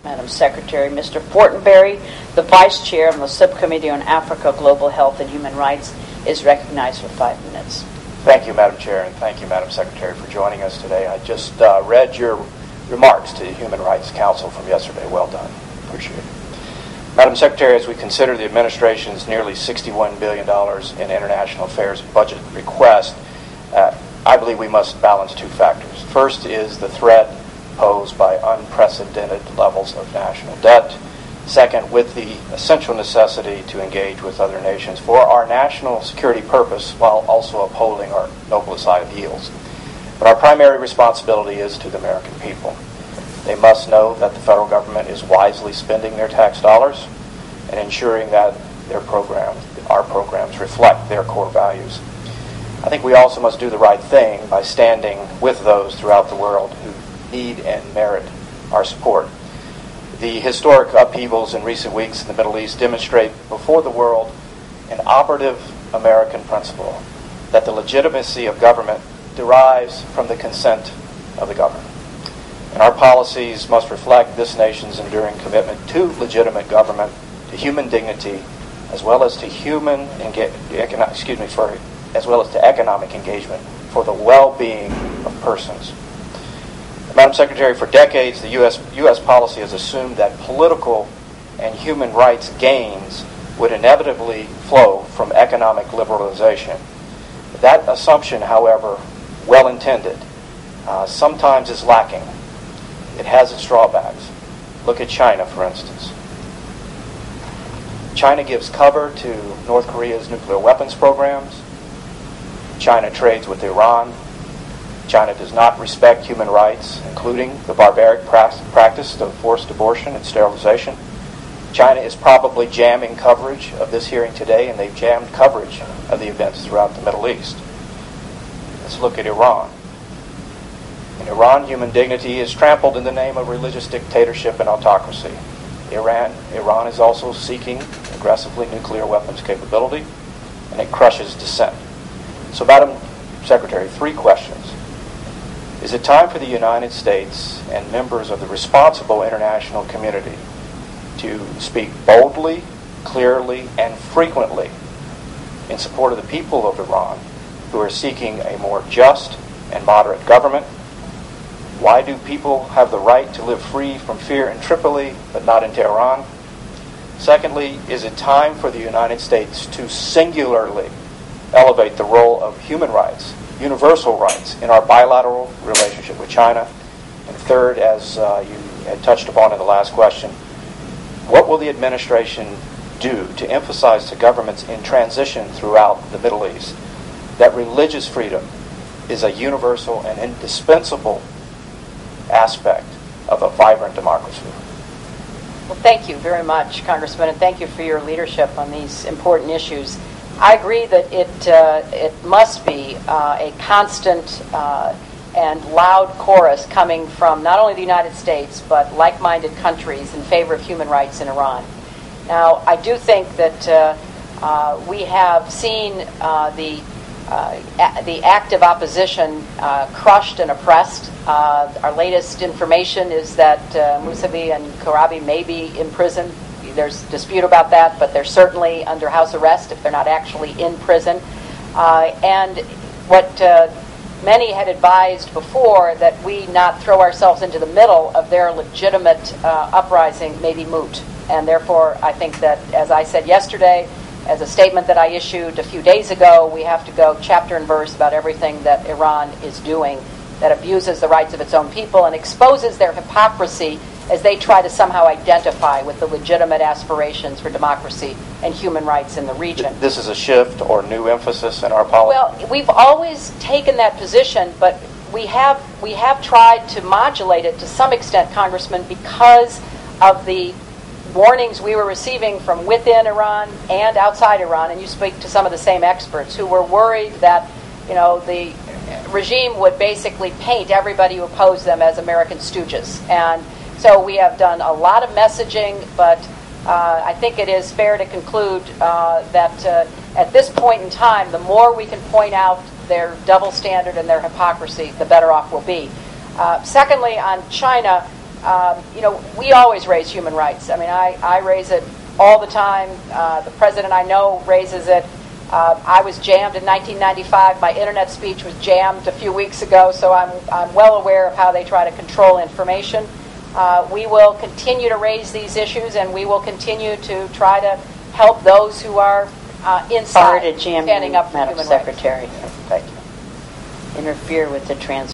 Madam Secretary. Mr. Fortenberry, the Vice Chair of the Subcommittee on Africa, Global Health and Human Rights, is recognized for 5 minutes. Thank you, Madam Chair, and thank you, Madam Secretary, for joining us today. I just read your remarks to the Human Rights Council from yesterday. Well done. Appreciate it. Madam Secretary, as we consider the administration's nearly $61 billion in international affairs budget request, I believe we must balance two factors. First is the threat posed by unprecedented levels of national debt. Second, with the essential necessity to engage with other nations for our national security purpose while also upholding our noblest ideals. But our primary responsibility is to the American people. They must know that the federal government is wisely spending their tax dollars and ensuring that our programs reflect their core values. I think we also must do the right thing by standing with those throughout the world who need and merit our support. The historic upheavals in recent weeks in the Middle East demonstrate before the world an operative American principle that the legitimacy of government derives from the consent of the governed. And our policies must reflect this nation's enduring commitment to legitimate government, to human dignity, as well as to economic engagement for the well-being of persons. Madam Secretary, for decades the U.S. policy has assumed that political and human rights gains would inevitably flow from economic liberalization. That assumption, however, well-intended, sometimes is lacking. It has its drawbacks. Look at China, for instance. China gives cover to North Korea's nuclear weapons programs. China trades with Iran. China does not respect human rights, including the barbaric practice of forced abortion and sterilization. China is probably jamming coverage of this hearing today, and they've jammed coverage of the events throughout the Middle East. Let's look at Iran. In Iran, human dignity is trampled in the name of religious dictatorship and autocracy. Iran is also seeking aggressively nuclear weapons capability, and it crushes dissent. So, Madam Secretary, 3 questions. Is it time for the United States and members of the responsible international community to speak boldly, clearly, and frequently in support of the people of Iran who are seeking a more just and moderate government? Why do people have the right to live free from fear in Tripoli but not in Tehran? Secondly, is it time for the United States to singularly elevate the role of human rights, universal rights, in our bilateral relationship with China? And third, as you had touched upon in the last question, what will the administration do to emphasize to governments in transition throughout the Middle East that religious freedom is a universal and indispensable aspect of a vibrant democracy? Well, thank you very much, Congressman, and thank you for your leadership on these important issues. I agree that it must be a constant and loud chorus coming from not only the United States but like-minded countries in favor of human rights in Iran. Now, I do think that we have seen the active opposition crushed and oppressed. Our latest information is that Mousavi and Karabi may be in prison. There's dispute about that, but they're certainly under house arrest if they're not actually in prison. And what many had advised before, that we not throw ourselves into the middle of their legitimate uprising, may be moot. And therefore, I think that, as I said yesterday, as a statement that I issued a few days ago, we have to go chapter and verse about everything that Iran is doing that abuses the rights of its own people and exposes their hypocrisy as they try to somehow identify with the legitimate aspirations for democracy and human rights in the region. This is a shift or new emphasis in our policy? Well, we've always taken that position, but we have tried to modulate it to some extent, Congressman, because of the warnings we were receiving from within Iran and outside Iran, and you speak to some of the same experts who were worried that, the regime would basically paint everybody who opposed them as American stooges. And so we have done a lot of messaging, but I think it is fair to conclude that at this point in time, the more we can point out their double standard and their hypocrisy, the better off we'll be. Secondly, on China, we always raise human rights. I mean, I raise it all the time. The president I know raises it. I was jammed in 1995. My internet speech was jammed a few weeks ago, so I'm well aware of how they try to control information. We will continue to raise these issues, and we will continue to try to help those who are inside Sorry to jam standing you, up for Madam human Secretary. rights. Thank you. Interfere with the trans.